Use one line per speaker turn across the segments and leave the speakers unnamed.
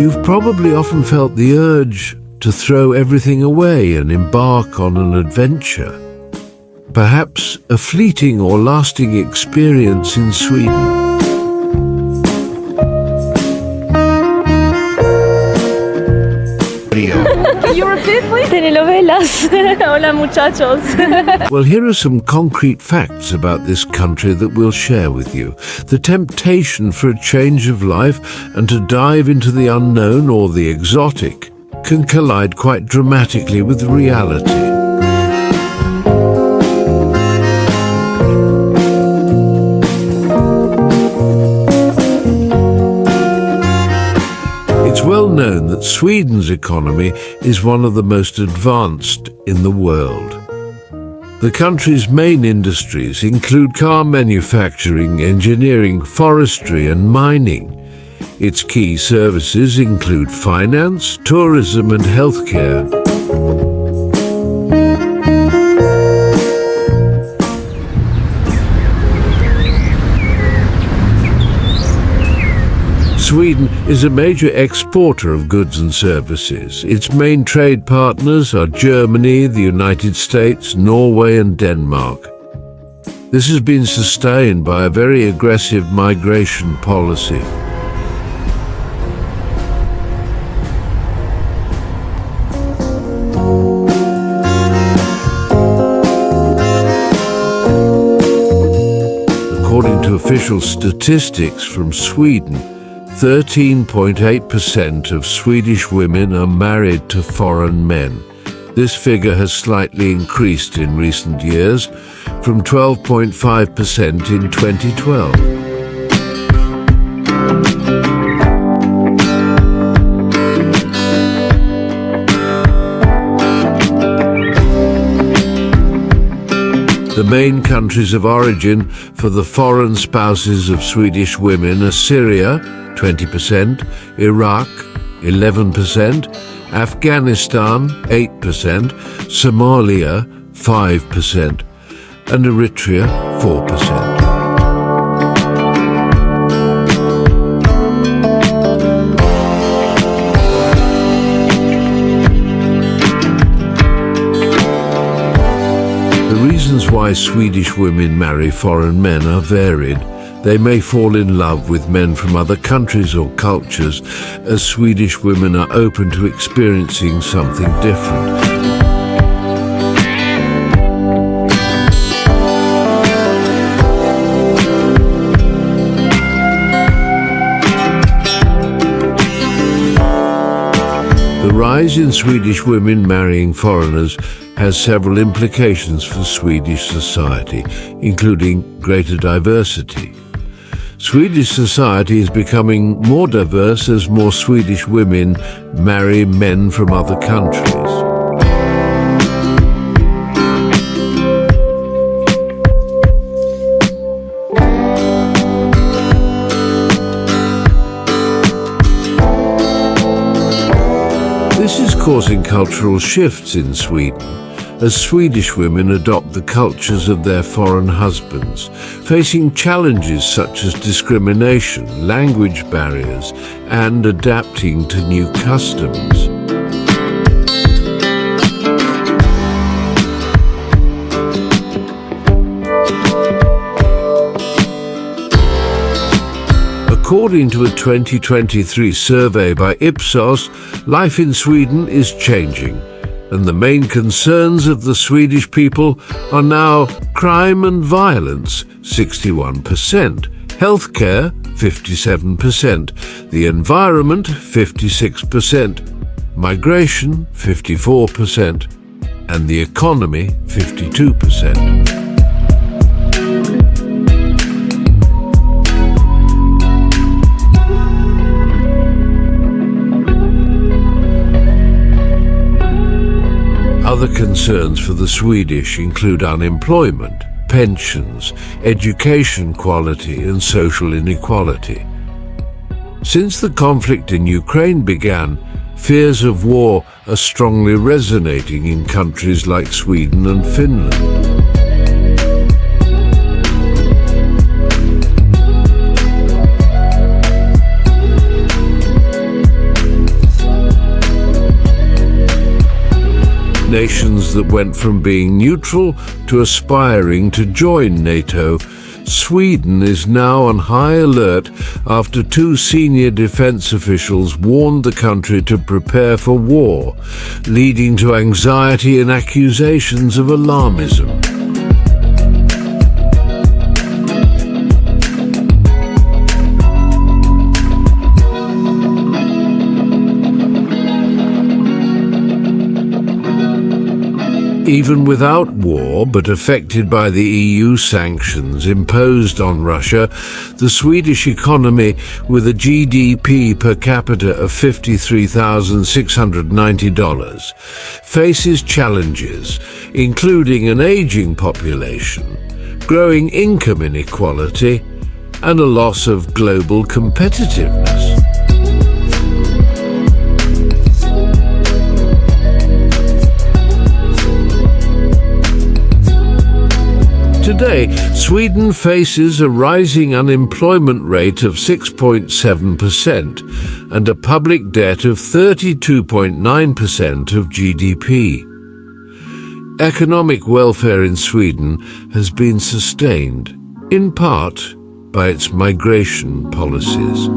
You've probably often felt the urge to throw everything away and embark on an adventure. Perhaps a fleeting or lasting experience in Sweden.
You repeat, please? Telenovelas. Hola, muchachos.
Well, here are some concrete facts about this country that we'll share with you. The temptation for a change of life and to dive into the unknown or the exotic can collide quite dramatically with reality. It's well known that Sweden's economy is one of the most advanced in the world. The country's main industries include car manufacturing, engineering, forestry and mining. Its key services include finance, tourism and healthcare. Sweden is a major exporter of goods and services. Its main trade partners are Germany, the United States, Norway and Denmark. This has been sustained by a very aggressive migration policy. According to official statistics from Sweden, 13.8% of Swedish women are married to foreign men. This figure has slightly increased in recent years, from 12.5% in 2012. The main countries of origin for the foreign spouses of Swedish women are Syria, 20%, Iraq, 11%, Afghanistan, 8%, Somalia, 5%, and Eritrea, 4%. The reasons why Swedish women marry foreign men are varied. They may fall in love with men from other countries or cultures, as Swedish women are open to experiencing something different. The rise in Swedish women marrying foreigners has several implications for Swedish society, including greater diversity. Swedish society is becoming more diverse as more Swedish women marry men from other countries. This is causing cultural shifts in Sweden, as Swedish women adopt the cultures of their foreign husbands, facing challenges such as discrimination, language barriers, and adapting to new customs. According to a 2023 survey by Ipsos, life in Sweden is changing, and the main concerns of the Swedish people are now crime and violence, 61%, healthcare, 57%, the environment, 56%, migration, 54%, and the economy, 52%. Other concerns for the Swedish include unemployment, pensions, education quality, and social inequality. Since the conflict in Ukraine began, fears of war are strongly resonating in countries like Sweden and Finland. nations that went from being neutral to aspiring to join NATO, Sweden is now on high alert after two senior defence officials warned the country to prepare for war, leading to anxiety and accusations of alarmism. Even without war, but affected by the EU sanctions imposed on Russia, the Swedish economy, with a GDP per capita of $53,690, faces challenges, including an aging population, growing income inequality, and a loss of global competitiveness. Today, Sweden faces a rising unemployment rate of 6.7% and a public debt of 32.9% of GDP. Economic welfare in Sweden has been sustained, in part, by its migration policies.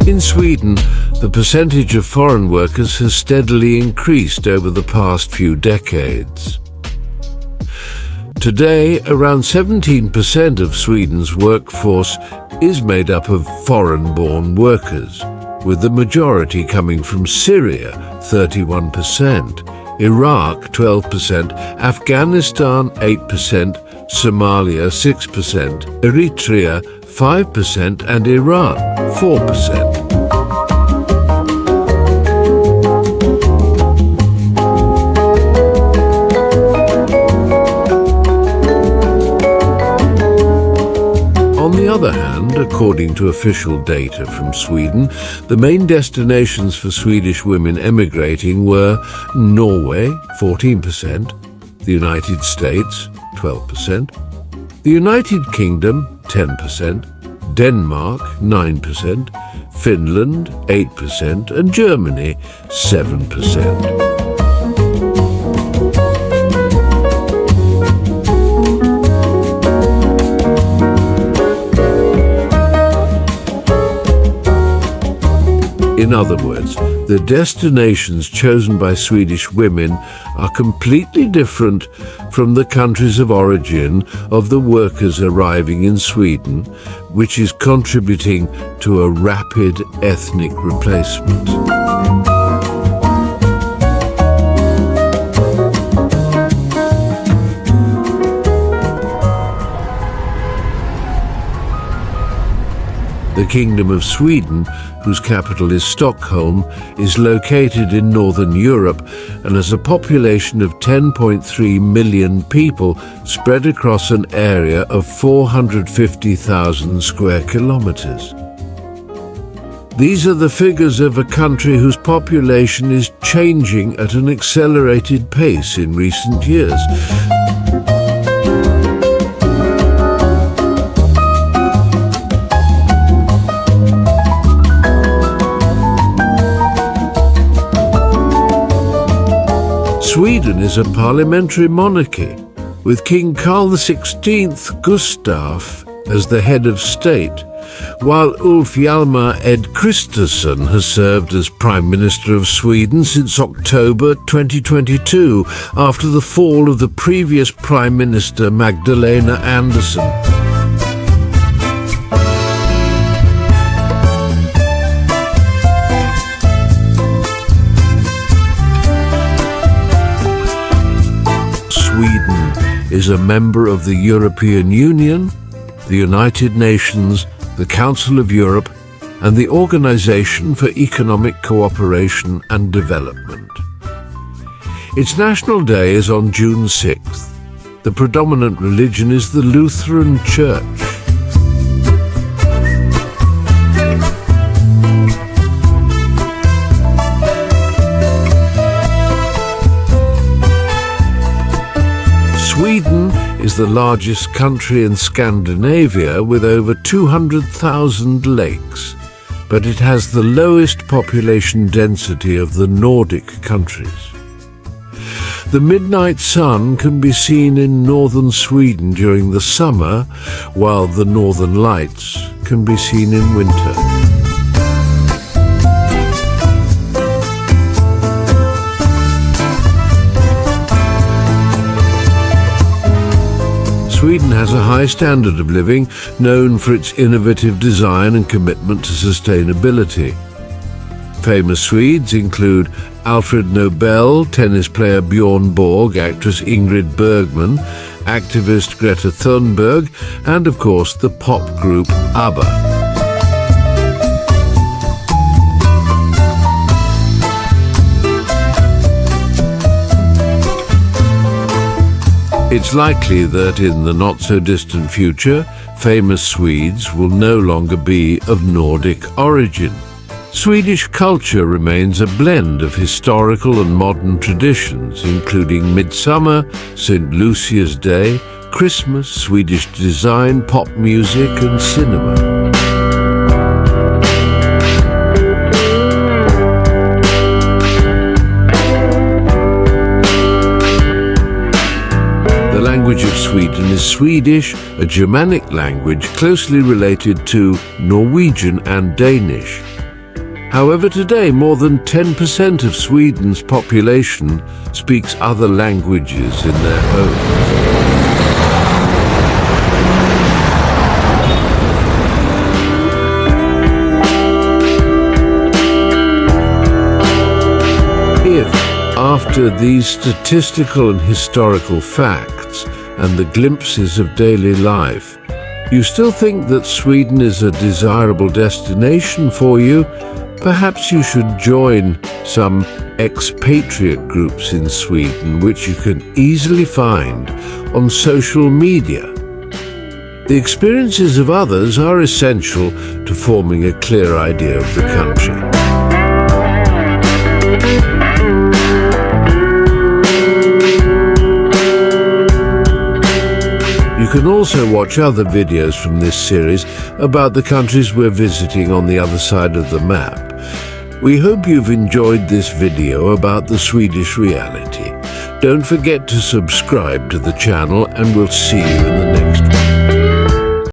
In Sweden, the percentage of foreign workers has steadily increased over the past few decades. Today, around 17% of Sweden's workforce is made up of foreign-born workers, with the majority coming from Syria, 31%, Iraq, 12%, Afghanistan, 8%, Somalia, 6%, Eritrea, 5%, and Iran, 4%. On the other hand, according to official data from Sweden, the main destinations for Swedish women emigrating were Norway, 14%, the United States, 12%, the United Kingdom, 10%, Denmark, 9%, Finland, 8%, and Germany, 7%. In other words, the destinations chosen by Swedish women are completely different from the countries of origin of the workers arriving in Sweden, which is contributing to a rapid ethnic replacement. The Kingdom of Sweden, whose capital is Stockholm, is located in Northern Europe and has a population of 10.3 million people spread across an area of 450,000 square kilometers. These are the figures of a country whose population is changing at an accelerated pace in recent years. Sweden is a parliamentary monarchy, with King Carl XVI Gustaf as the head of state, while Ulf Hjalmar Ed Kristersson has served as Prime Minister of Sweden since October 2022, after the fall of the previous Prime Minister Magdalena Andersson. Sweden is a member of the European Union, the United Nations, the Council of Europe, and the Organization for Economic Cooperation and Development. Its National Day is on June 6th. The predominant religion is the Lutheran Church. Sweden is the largest country in Scandinavia with over 200,000 lakes, but it has the lowest population density of the Nordic countries. The midnight sun can be seen in northern Sweden during the summer, while the northern lights can be seen in winter. Sweden has a high standard of living, known for its innovative design and commitment to sustainability. Famous Swedes include Alfred Nobel, tennis player Bjorn Borg, actress Ingrid Bergman, activist Greta Thunberg, and of course the pop group ABBA. It's likely that in the not-so-distant future, famous Swedes will no longer be of Nordic origin. Swedish culture remains a blend of historical and modern traditions, including midsummer, St. Lucia's Day, Christmas, Swedish design, pop music and cinema. The language of Sweden is Swedish, a Germanic language closely related to Norwegian and Danish. However, today more than 10% of Sweden's population speaks other languages in their homes. If, after these statistical and historical facts and the glimpses of daily life, you still think that Sweden is a desirable destination for you, perhaps you should join some expatriate groups in Sweden, which you can easily find on social media. The experiences of others are essential to forming a clear idea of the country. You can also watch other videos from this series about the countries we're visiting on the other side of the map. We hope you've enjoyed this video about the Swedish reality. Don't forget to subscribe to the channel, and we'll see you in the